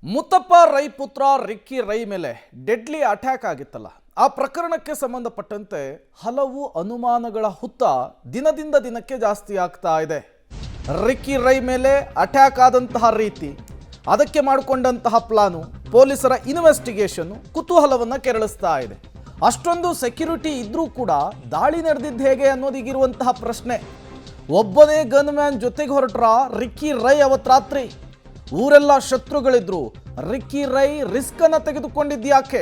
ಮುತ್ತಪ್ಪ ರೈ ಪುತ್ರ ರಿಕ್ಕಿ ರೈ ಮೇಲೆ deadly attack ಆಗಿತ್ತಲ್ಲ, ಆ ಪ್ರಕರಣಕ್ಕೆ ಸಂಬಂಧಪಟ್ಟಂತೆ ಹಲವು ಅನುಮಾನಗಳ ಹುತ್ತ ದಿನದಿಂದ ದಿನಕ್ಕೆ ಜಾಸ್ತಿ ಆಗ್ತಾ ಇದೆ. ರಿಕ್ಕಿ ರೈ ಮೇಲೆ ಅಟ್ಯಾಕ್ ಆದಂತಹ ರೀತಿ, ಅದಕ್ಕೆ ಮಾಡಿಕೊಂಡಂತಹ ಪ್ಲಾನು, ಪೊಲೀಸರ ಇನ್ವೆಸ್ಟಿಗೇಷನ್ ಕುತೂಹಲವನ್ನು ಕೆರಳಿಸ್ತಾ ಇದೆ. ಅಷ್ಟೊಂದು ಸೆಕ್ಯೂರಿಟಿ ಇದ್ರೂ ಕೂಡ ದಾಳಿ ನಡೆದಿದ್ದು ಹೇಗೆ ಅನ್ನೋದೀಗಿರುವಂತಹ ಪ್ರಶ್ನೆ. ಒಬ್ಬನೇ ಗನ್ ಮ್ಯಾನ್ ಜೊತೆಗೆ ಹೊರಟ್ರ ರಿಕ್ಕಿ ರೈ ಅವತ್ತು ರಾತ್ರಿ? ಊರೆಲ್ಲ ಶತ್ರುಗಳಿದ್ರು, ರಿಕ್ಕಿ ರೈ ರಿಸ್ಕ್ ಅನ್ನ ತೆಗೆದುಕೊಂಡಿದ್ಯಾಕೆ?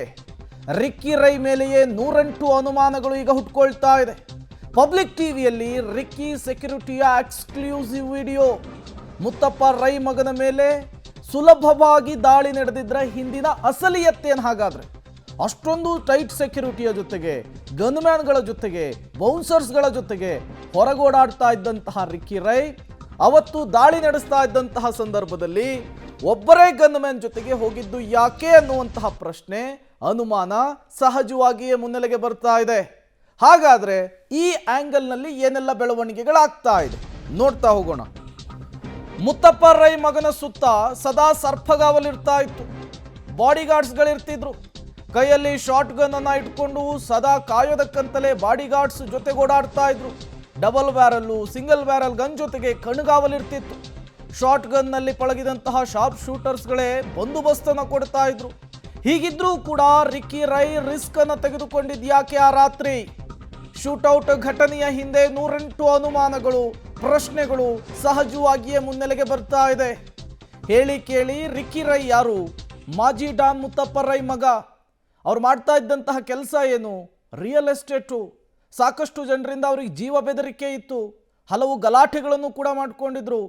ರಿಕ್ಕಿ ರೈ ಮೇಲೆಯೇ 108 ಅನುಮಾನಗಳು ಈಗ ಹುಟ್ಕೊಳ್ತಾ ಇದೆ. ಪಬ್ಲಿಕ್ ಟಿವಿಯಲ್ಲಿ ರಿಕ್ಕಿ ಸೆಕ್ಯೂರಿಟಿಯ ಎಕ್ಸ್ಕ್ಲೂಸಿವ್ ವಿಡಿಯೋ. ಮುತ್ತಪ್ಪ ರೈ ಮಗನ ಮೇಲೆ ಸುಲಭವಾಗಿ ದಾಳಿ ನಡೆದಿದ್ರೆ ಹಿಂದಿನ ಅಸಲಿಯತ್ತೇನು ಹಾಗಾದ್ರೆ? ಅಷ್ಟೊಂದು ಟೈಟ್ ಸೆಕ್ಯೂರಿಟಿಯ ಜೊತೆಗೆ, ಗನ್ಮ್ಯಾನ್ಗಳ ಜೊತೆಗೆ, ಬೌನ್ಸರ್ಸ್ಗಳ ಜೊತೆಗೆ ಹೊರಗೋಡಾಡ್ತಾ ಇದ್ದಂತಹ ರಿಕ್ಕಿ ರೈ ಅವತ್ತು ದಾಳಿ ನಡೆಸ್ತಾ ಇದ್ದಂತಹ ಸಂದರ್ಭದಲ್ಲಿ ಒಬ್ಬರೇ ಗನ್ಮ್ಯಾನ್ ಜೊತೆಗೆ ಹೋಗಿದ್ದು ಯಾಕೆ ಅನ್ನುವಂತಹ ಪ್ರಶ್ನೆ, ಅನುಮಾನ ಸಹಜವಾಗಿಯೇ ಮುನ್ನೆಲೆಗೆ ಬರ್ತಾ ಇದೆ. ಹಾಗಾದ್ರೆ ಈ ಆಂಗಲ್ನಲ್ಲಿ ಏನೆಲ್ಲ ಬೆಳವಣಿಗೆಗಳಾಗ್ತಾ ಇದೆ ನೋಡ್ತಾ ಹೋಗೋಣ. ಮುತ್ತಪ್ಪ ರೈ ಮಗನ ಸುತ್ತ ಸದಾ ಸರ್ಪಗಾವಲಿರ್ತಾ ಇತ್ತು. ಬಾಡಿಗಾರ್ಡ್ಸ್ಗಳಿರ್ತಿದ್ರು. ಕೈಯಲ್ಲಿ ಶಾರ್ಟ್ ಗನ್ ಅನ್ನ ಇಟ್ಕೊಂಡು ಸದಾ ಕಾಯೋದಕ್ಕಂತಲೇ ಬಾಡಿಗಾರ್ಡ್ಸ್ ಜೊತೆಗೆ ಓಡಾಡ್ತಾ ಇದ್ರು. Double barrel, single barrel gun ಜೊತೆಗೆ ಕಣ್ಗಾವಲಿರ್ತಿತ್ತು. ಶಾರ್ಟ್ ಗನ್ನಲ್ಲಿ ಪಳಗಿದಂತಹ ಶಾರ್ಪ್ ಶೂಟರ್ಸ್ಗಳೇ ಬಂದೋಬಸ್ತನ್ನು ಕೊಡ್ತಾ ಇದ್ರು. ಹೀಗಿದ್ರೂ ಕೂಡ ರಿಕ್ಕಿ ರೈ ರಿಸ್ಕ್ ಅನ್ನು ತೆಗೆದುಕೊಂಡಿದ್ಯಾಕೆ ಆ ರಾತ್ರಿ? ಶೂಟೌಟ್ ಘಟನೆಯ ಹಿಂದೆ 108 ಅನುಮಾನಗಳು, ಪ್ರಶ್ನೆಗಳು ಸಹಜವಾಗಿಯೇ ಮುನ್ನೆಲೆಗೆ ಬರ್ತಾ ಇದೆ. ಹೇಳಿ ಕೇಳಿ, ರಿಕ್ಕಿ ರೈ ಯಾರು? ಮಾಜಿ ಡಾನ್ ಮುತ್ತಪ್ಪ ರೈ ಮಗ. ಅವ್ರು ಮಾಡ್ತಾ ಇದ್ದಂತಹ ಕೆಲಸ ಏನು? Real estate. ಸಾಕಷ್ಟು ಜನರಿಂದ ಅವ್ರಿಗೆ ಜೀವ ಬೆದರಿಕೆ ಇತ್ತು. ಹಲವು ಗಲಾಟೆಗಳನ್ನು ಕೂಡ ಮಾಡಿಕೊಂಡಿದ್ರು.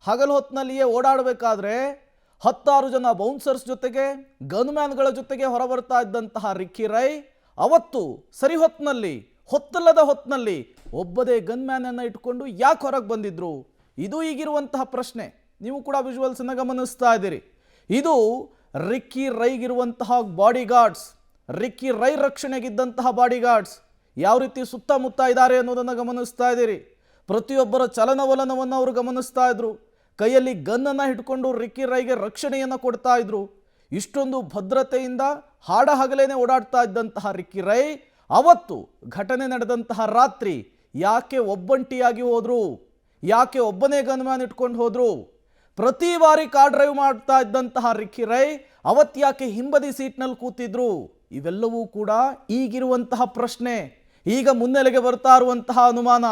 ಹಗಲು ಹೊತ್ತಿನಲ್ಲಿಯೇ ಓಡಾಡಬೇಕಾದ್ರೆ 16 ಜನ ಬೌನ್ಸರ್ಸ್ ಜೊತೆಗೆ, ಗನ್ಮ್ಯಾನ್ಗಳ ಜೊತೆಗೆ ಹೊರಬರ್ತಾ ಇದ್ದಂತಹ ರಿಕ್ಕಿ ರೈ ಅವತ್ತು ಸರಿ ಹೊತ್ತಿನಲ್ಲಿ, ಹೊತ್ತಲ್ಲದ ಹೊತ್ತಿನಲ್ಲಿ ಒಬ್ಬದೇ ಗನ್ಮ್ಯಾನ್ ಅನ್ನು ಇಟ್ಕೊಂಡು ಯಾಕೆ ಹೊರಗೆ ಬಂದಿದ್ರು? ಇದು ಈಗಿರುವಂತಹ ಪ್ರಶ್ನೆ. ನೀವು ಕೂಡ ವಿಜುವಲ್ಸ್ ಅನ್ನು ಗಮನಿಸ್ತಾ ಇದ್ದೀರಿ. ಇದು ರಿಕ್ಕಿ ರೈಗಿರುವಂತಹ ಬಾಡಿಗಾರ್ಡ್ಸ್, ರಿಕ್ಕಿ ರೈ ರಕ್ಷಣೆಗಿದ್ದಂತಹ ಬಾಡಿಗಾರ್ಡ್ಸ್ ಯಾವ ರೀತಿ ಸುತ್ತಮುತ್ತ ಇದ್ದಾರೆ ಅನ್ನೋದನ್ನು ಗಮನಿಸ್ತಾ ಇದ್ದೀರಿ. ಪ್ರತಿಯೊಬ್ಬರ ಚಲನವಲನವನ್ನು ಅವರು ಗಮನಿಸ್ತಾ ಇದ್ರು. ಕೈಯಲ್ಲಿ ಗನ್ನನ್ನು ಹಿಡ್ಕೊಂಡು ರಿಕ್ಕಿ ರೈಗೆ ರಕ್ಷಣೆಯನ್ನು ಕೊಡ್ತಾ ಇದ್ರು. ಇಷ್ಟೊಂದು ಭದ್ರತೆಯಿಂದ ಹಾಡ ಹಗಲೇನೆ ಓಡಾಡ್ತಾ ಇದ್ದಂತಹ ರಿಕ್ಕಿ ರೈ ಅವತ್ತು ಘಟನೆ ನಡೆದಂತಹ ರಾತ್ರಿ ಯಾಕೆ ಒಬ್ಬಂಟಿಯಾಗಿ ಹೋದ್ರು? ಯಾಕೆ ಒಬ್ಬನೇ ಗನ್ಮ್ಯಾನ್ ಇಟ್ಕೊಂಡು ಹೋದ್ರು? ಪ್ರತಿ ಬಾರಿ ಕಾರ್ ಡ್ರೈವ್ ಮಾಡ್ತಾ ಇದ್ದಂತಹ ರಿಕ್ಕಿ ರೈ ಅವತ್ತ್ಯಾಕೆ ಹಿಂಬದಿ ಸೀಟ್ನಲ್ಲಿ ಕೂತಿದ್ರು? ಇವೆಲ್ಲವೂ ಕೂಡ ಈಗಿರುವಂತಹ ಪ್ರಶ್ನೆ, ಈಗ ಮುನ್ನೆಲೆಗೆ ಬರ್ತಾ ಇರುವಂತಹ ಅನುಮಾನ.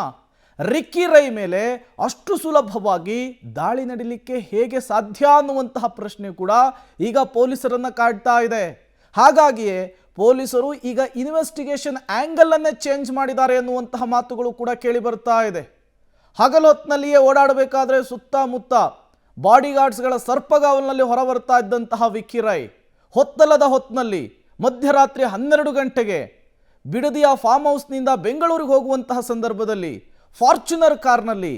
ರಿಕ್ಕಿ ರೈ ಮೇಲೆ ಅಷ್ಟು ಸುಲಭವಾಗಿ ದಾಳಿ ನಡೀಲಿಕ್ಕೆ ಹೇಗೆ ಸಾಧ್ಯ ಅನ್ನುವಂತಹ ಪ್ರಶ್ನೆ ಕೂಡ ಈಗ ಪೊಲೀಸರನ್ನ ಕಾಡ್ತಾ ಇದೆ. ಹಾಗಾಗಿಯೇ ಪೊಲೀಸರು ಈಗ ಇನ್ವೆಸ್ಟಿಗೇಷನ್ ಆಂಗಲ್ ಅನ್ನೇ ಚೇಂಜ್ ಮಾಡಿದ್ದಾರೆ ಅನ್ನುವಂತಹ ಮಾತುಗಳು ಕೂಡ ಕೇಳಿ ಬರ್ತಾ ಇದೆ. ಹಗಲು ಹೊತ್ತಿನಲ್ಲಿಯೇ ಓಡಾಡಬೇಕಾದ್ರೆ ಸುತ್ತಮುತ್ತ ಬಾಡಿಗಾರ್ಡ್ಸ್ಗಳ ಸರ್ಪಗಾವಲಿನಲ್ಲಿ ಹೊರಬರ್ತಾ ಇದ್ದಂತಹ ರಿಕ್ಕಿ ರೈ ಹೊತ್ತಲ್ಲದ ಹೊತ್ತಿನಲ್ಲಿ ಮಧ್ಯರಾತ್ರಿ 12 ಗಂಟೆಗೆ ಬಿಡದಿಯ ಫಾರ್ಮ್ ಹೌಸ್ನಿಂದ ಬೆಂಗಳೂರಿಗೆ ಹೋಗುವಂತಹ ಸಂದರ್ಭದಲ್ಲಿ ಫಾರ್ಚುನರ್ ಕಾರ್ನಲ್ಲಿ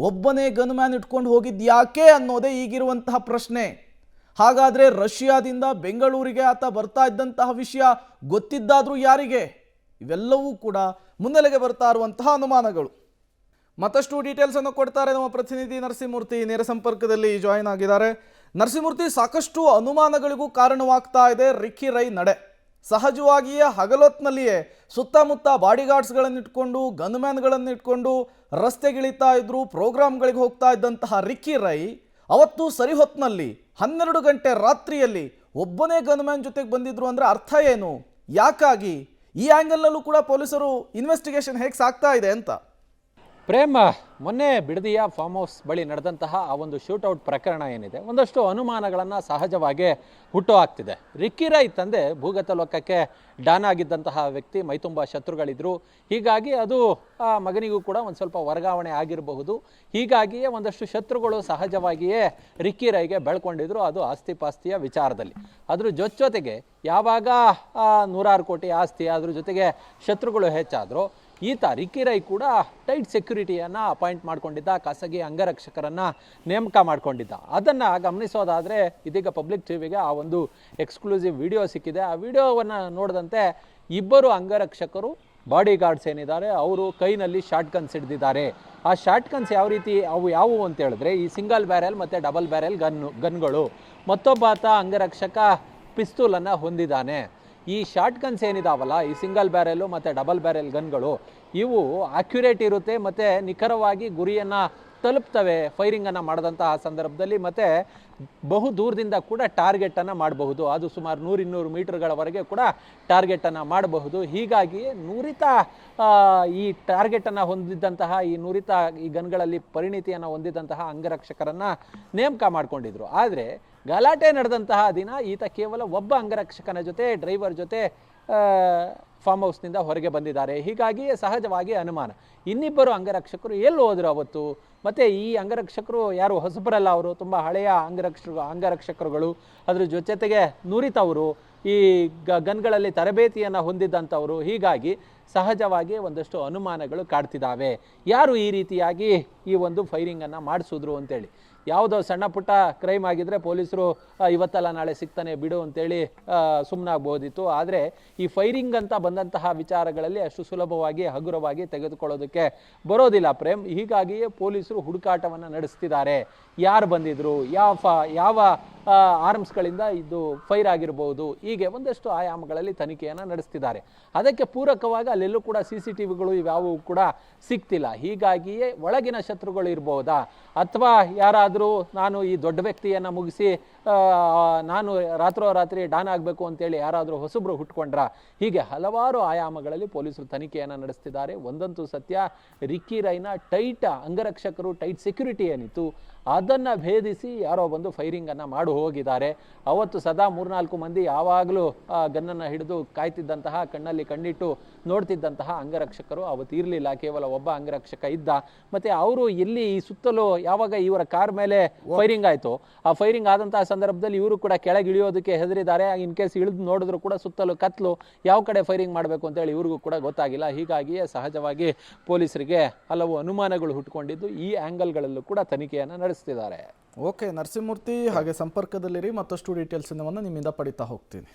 ಒಬ್ಬನೇ ಗನ್ಮ್ಯಾನ್ ಇಟ್ಕೊಂಡು ಹೋಗಿದ್ಯಾಕೆ ಅನ್ನೋದೇ ಈಗಿರುವಂತಹ ಪ್ರಶ್ನೆ. ಹಾಗಾದರೆ ರಷ್ಯಾದಿಂದ ಬೆಂಗಳೂರಿಗೆ ಆತ ಬರ್ತಾ ಇದ್ದಂತಹ ವಿಷಯ ಗೊತ್ತಿದ್ದಾದ್ರೂ ಯಾರಿಗೆ? ಇವೆಲ್ಲವೂ ಕೂಡ ಮುನ್ನೆಲೆಗೆ ಬರ್ತಾ ಇರುವಂತಹ ಅನುಮಾನಗಳು. ಮತ್ತಷ್ಟು ಡೀಟೇಲ್ಸ್ ಅನ್ನು ಕೊಡ್ತಾರೆ ನಮ್ಮ ಪ್ರತಿನಿಧಿ ನರಸಿಂಹಮೂರ್ತಿ, ನೇರ ಸಂಪರ್ಕದಲ್ಲಿ ಜಾಯಿನ್ ಆಗಿದ್ದಾರೆ. ನರಸಿಂಹಮೂರ್ತಿ, ಸಾಕಷ್ಟು ಅನುಮಾನಗಳಿಗೂ ಕಾರಣವಾಗ್ತಾ ಇದೆ ರಿಕ್ಕಿ ರೈ ನಡೆ. ಸಹಜವಾಗಿಯೇ ಹಗಲೊತ್ತಿನಲ್ಲಿಯೇ ಸುತ್ತಮುತ್ತ ಬಾಡಿಗಾರ್ಡ್ಸ್ಗಳನ್ನು ಇಟ್ಕೊಂಡು, ಗನ್ಮ್ಯಾನ್ಗಳನ್ನು ಇಟ್ಕೊಂಡು ರಸ್ತೆಗಿಳಿತಾ ಇದ್ರು, ಪ್ರೋಗ್ರಾಮ್ಗಳಿಗೆ ಹೋಗ್ತಾ ಇದ್ದಂತಹ ರಿಕ್ಕಿ ರೈ ಅವತ್ತು ಸರಿ ಹೊತ್ತಿನಲ್ಲಿ 12 ಗಂಟೆ ರಾತ್ರಿಯಲ್ಲಿ ಒಬ್ಬನೇ ಗನ್ಮ್ಯಾನ್ ಜೊತೆಗೆ ಬಂದಿದ್ರು ಅಂದರೆ ಅರ್ಥ ಏನು? ಯಾಕಾಗಿ? ಈ ಆ್ಯಂಗಲ್ನಲ್ಲೂ ಕೂಡ ಪೊಲೀಸರು ಇನ್ವೆಸ್ಟಿಗೇಷನ್ ಹೇಗೆ ಸಾಗ್ತಾ ಇದೆ ಅಂತ? ಪ್ರೇಮ್, ಮೊನ್ನೆ ಬಿಡದಿಯ ಫಾರ್ಮ್ ಹೌಸ್ ಬಳಿ ನಡೆದಂತಹ ಆ ಒಂದು ಶೂಟೌಟ್ ಪ್ರಕರಣ ಏನಿದೆ, ಒಂದಷ್ಟು ಅನುಮಾನಗಳನ್ನು ಸಹಜವಾಗಿ ಹುಟ್ಟು ಹಾಕ್ತಿದೆ. ರಿಕ್ಕಿ ರೈ ತಂದೆ ಭೂಗತ ಲೋಕಕ್ಕೆ ಡಾನ್ ಆಗಿದ್ದಂತಹ ವ್ಯಕ್ತಿ, ಮೈತುಂಬ ಶತ್ರುಗಳಿದ್ರು. ಹೀಗಾಗಿ ಅದು ಆ ಮಗನಿಗೂ ಕೂಡ ಒಂದು ಸ್ವಲ್ಪ ವರ್ಗಾವಣೆ ಆಗಿರಬಹುದು. ಹೀಗಾಗಿಯೇ ಒಂದಷ್ಟು ಶತ್ರುಗಳು ಸಹಜವಾಗಿಯೇ ರಿಕ್ಕಿ ರೈಗೆ ಬೆಳ್ಕೊಂಡಿದ್ರು, ಅದು ಆಸ್ತಿ ಪಾಸ್ತಿಯ ವಿಚಾರದಲ್ಲಿ. ಅದ್ರ ಜೊತೆಗೆ ಯಾವಾಗ 106 ಕೋಟಿ ಆಸ್ತಿ, ಅದ್ರ ಜೊತೆಗೆ ಶತ್ರುಗಳು ಹೆಚ್ಚಾದರೂ ಈತ ರಿಕ್ಕಿ ರೈ ಕೂಡ ಟೈಟ್ ಸೆಕ್ಯೂರಿಟಿಯನ್ನು ಅಪಾಯಿಂಟ್ ಮಾಡ್ಕೊಂಡಿದ್ದ, ಖಾಸಗಿ ಅಂಗರಕ್ಷಕರನ್ನು ನೇಮಕ ಮಾಡ್ಕೊಂಡಿದ್ದ. ಅದನ್ನು ಗಮನಿಸೋದಾದರೆ ಇದೀಗ ಪಬ್ಲಿಕ್ ಟಿವಿಗೆ ಆ ಒಂದು ಎಕ್ಸ್ಕ್ಲೂಸಿವ್ ವಿಡಿಯೋ ಸಿಕ್ಕಿದೆ. ಆ ವಿಡಿಯೋವನ್ನು ನೋಡಿದಂತೆ ಇಬ್ಬರು ಅಂಗರಕ್ಷಕರು ಬಾಡಿ ಗಾರ್ಡ್ಸ್ ಏನಿದ್ದಾರೆ ಅವರು ಕೈನಲ್ಲಿ ಶಾರ್ಟ್ ಗನ್ಸ್ ಹಿಡಿದಿದ್ದಾರೆ. ಆ ಶಾರ್ಟ್ ಗನ್ಸ್ ಯಾವ ರೀತಿ ಅವು ಯಾವುವು ಅಂತ ಹೇಳಿದ್ರೆ ಈ ಸಿಂಗಲ್ ಬ್ಯಾರೆಲ್ ಮತ್ತು ಡಬಲ್ ಬ್ಯಾರೆಲ್ ಗನ್ಗಳು. ಮತ್ತೊಬ್ಬ ಆತ ಅಂಗರಕ್ಷಕ ಪಿಸ್ತೂಲನ್ನು ಹೊಂದಿದ್ದಾನೆ. ಈ ಶಾರ್ಟ್ ಗನ್ಸ್ ಏನಿದಾವಲ್ಲ, ಈ ಸಿಂಗಲ್ ಬ್ಯಾರೆಲು ಮತ್ತು ಡಬಲ್ ಬ್ಯಾರೆಲ್ ಗನ್ಗಳು ಇವು ಅಕ್ಯುರೇಟ್ ಇರುತ್ತೆ ಮತ್ತು ನಿಖರವಾಗಿ ಗುರಿಯನ್ನು ತಲುಪ್ತವೆ ಫೈರಿಂಗನ್ನು ಮಾಡಿದಂತಹ ಸಂದರ್ಭದಲ್ಲಿ. ಮತ್ತು ಬಹು ದೂರದಿಂದ ಕೂಡ ಟಾರ್ಗೆಟನ್ನು ಮಾಡಬಹುದು. ಅದು ಸುಮಾರು 100-200 ಮೀಟರ್ಗಳವರೆಗೆ ಕೂಡ ಟಾರ್ಗೆಟನ್ನು ಮಾಡಬಹುದು. ಹೀಗಾಗಿ ನುರಿತ ಈ ಟಾರ್ಗೆಟನ್ನು ಹೊಂದಿದ್ದಂತಹ ಈ ಗನ್ಗಳಲ್ಲಿ ಪರಿಣಿತಿಯನ್ನು ಹೊಂದಿದ್ದಂತಹ ಅಂಗರಕ್ಷಕರನ್ನು ನೇಮಕ ಮಾಡಿಕೊಂಡಿದ್ರು. ಆದರೆ ಗಲಾಟೆ ನಡೆದಂತಹ ದಿನ ಈತ ಕೇವಲ ಒಬ್ಬ ಅಂಗರಕ್ಷಕನ ಜೊತೆ, ಡ್ರೈವರ್ ಜೊತೆ ಫಾರ್ಮ್ ಹೌಸ್ನಿಂದ ಹೊರಗೆ ಬಂದಿದ್ದಾರೆ. ಹೀಗಾಗಿ ಸಹಜವಾಗಿ ಅನುಮಾನ, ಇನ್ನಿಬ್ಬರು ಅಂಗರಕ್ಷಕರು ಎಲ್ಲಿ ಹೋದರು ಅವತ್ತು? ಮತ್ತು ಈ ಅಂಗರಕ್ಷಕರು ಯಾರು ಹೊಸಬರಲ್ಲ, ಅವರು ತುಂಬ ಹಳೆಯ ಅಂಗರಕ್ಷಕರುಗಳು, ಅದ್ರ ಜೊತೆಗೆ ನುರಿತವರು, ಈ ಗನ್ಗಳಲ್ಲಿ ತರಬೇತಿಯನ್ನು ಹೊಂದಿದ್ದಂಥವರು. ಹೀಗಾಗಿ ಸಹಜವಾಗಿ ಒಂದಷ್ಟು ಅನುಮಾನಗಳು ಕಾಡ್ತಿದ್ದಾವೆ. ಯಾರು ಈ ರೀತಿಯಾಗಿ ಈ ಒಂದು ಫೈರಿಂಗನ್ನು ಮಾಡಿಸಿದ್ರು ಅಂತೇಳಿ. ಯಾವುದೋ ಸಣ್ಣ ಪುಟ್ಟ ಕ್ರೈಮ್ ಆಗಿದ್ದರೆ ಪೊಲೀಸರು ಇವತ್ತಲ್ಲ ನಾಳೆ ಸಿಗ್ತಾನೆ ಬಿಡು ಅಂತೇಳಿ ಸುಮ್ಮನಾಗ್ಬೋದಿತ್ತು. ಆದರೆ ಈ ಫೈರಿಂಗ್ ಅಂತ ಬಂದಂತಹ ವಿಚಾರಗಳಲ್ಲಿ ಅಷ್ಟು ಸುಲಭವಾಗಿ ಹಗುರವಾಗಿ ತೆಗೆದುಕೊಳ್ಳೋದಕ್ಕೆ ಬರೋದಿಲ್ಲ ಪ್ರೇಮ್. ಹೀಗಾಗಿಯೇ ಪೊಲೀಸರು ಹುಡುಕಾಟವನ್ನು ನಡೆಸ್ತಿದ್ದಾರೆ. ಯಾರು ಬಂದಿದ್ರು, ಯಾವ ಆರ್ಮ್ಸ್ಗಳಿಂದ ಇದು ಫೈರ್ ಆಗಿರ್ಬೋದು, ಹೀಗೆ ಒಂದಷ್ಟು ಆಯಾಮಗಳಲ್ಲಿ ತನಿಖೆಯನ್ನು ನಡೆಸ್ತಿದ್ದಾರೆ. ಅದಕ್ಕೆ ಪೂರಕವಾಗಿ ಅಲ್ಲೆಲ್ಲೂ ಕೂಡ CCTVಗಳು ಇವ್ಯಾವು ಕೂಡ ಸಿಗ್ತಿಲ್ಲ. ಹೀಗಾಗಿಯೇ ಒಳಗಿನ ಶತ್ರುಗಳು ಇರ್ಬೋದಾ, ಅಥವಾ ಯಾರಾದರೂ ನಾನು ಈ ದೊಡ್ಡ ವ್ಯಕ್ತಿಯನ್ನು ಮುಗಿಸಿ ನಾನು ರಾತ್ರೋರಾತ್ರಿ ಡಾನ್ ಆಗಬೇಕು ಅಂತೇಳಿ ಯಾರಾದರೂ ಹೊಸಬ್ರು ಹುಟ್ಕೊಂಡ್ರ, ಹೀಗೆ ಹಲವಾರು ಆಯಾಮಗಳಲ್ಲಿ ಪೊಲೀಸರು ತನಿಖೆಯನ್ನು ನಡೆಸ್ತಿದ್ದಾರೆ. ಒಂದಂತೂ ಸತ್ಯ, ರಿಕ್ಕಿ ರೈನ ಟೈಟ್ ಅಂಗರಕ್ಷಕರು, ಟೈಟ್ ಸೆಕ್ಯೂರಿಟಿ ಏನಿತ್ತು ಅದನ್ನು ಭೇದಿಸಿ ಯಾರೋ ಬಂದು ಫೈರಿಂಗನ್ನು ಮಾಡಿ ಹೋಗಿದ್ದಾರೆ. ಅವತ್ತು ಸದಾ 3-4 ಮಂದಿ ಯಾವಾಗಲೂ ಗನ್ನನ್ನು ಹಿಡಿದು ಕಾಯ್ತಿದ್ದಂತಹ, ಕಣ್ಣಲ್ಲಿ ಕಣ್ಣಿಟ್ಟು ನೋಡ್ತಿದ್ದಂತಹ ಅಂಗರಕ್ಷಕರು ಅವತ್ತು ಇರಲಿಲ್ಲ. ಕೇವಲ ಒಬ್ಬ ಅಂಗರಕ್ಷಕ ಇದ್ದ. ಮತ್ತು ಅವರು ಎಲ್ಲಿ ಈ ಸುತ್ತಲೂ ಯಾವಾಗ ಇವರ ಕಾರ್ ಮೇಲೆ ಫೈರಿಂಗ್ ಆಯಿತು, ಆ ಫೈರಿಂಗ್ ಆದಂತಹ ಸಂದರ್ಭದಲ್ಲಿ ಇವರು ಕೂಡ ಕೆಳಗೆ ಇಳಿಯೋದಕ್ಕೆ ಹೆದರಿದ್ದಾರೆ. ಇನ್ ಕೇಸ್ ಇಳಿದು ನೋಡಿದ್ರು ಕೂಡ ಸುತ್ತಲೂ ಕತ್ಲು, ಯಾವ ಕಡೆ ಫೈರಿಂಗ್ ಮಾಡಬೇಕು ಅಂತೇಳಿ ಇವ್ರಿಗೂ ಕೂಡ ಗೊತ್ತಾಗಿಲ್ಲ. ಹೀಗಾಗಿಯೇ ಸಹಜವಾಗಿ ಪೊಲೀಸರಿಗೆ ಹಲವು ಅನುಮಾನಗಳು ಹುಟ್ಟುಕೊಂಡಿದ್ದು ಈ ಆ್ಯಂಗಲ್ಗಳಲ್ಲೂ ಕೂಡ ತನಿಖೆಯನ್ನು ನಡೆಸ್ತಿದ್ದಾರೆ. ಓಕೆ ನರಸಿಂಹಮೂರ್ತಿ, ಹಾಗೆ ಸಂಪರ್ಕದಲ್ಲಿರಿ, ಮತ್ತಷ್ಟು ಡೀಟೇಲ್ಸ್ ನಿಮ್ಮಿಂದ ಪಡಿತಾ ಹೋಗ್ತೀನಿ.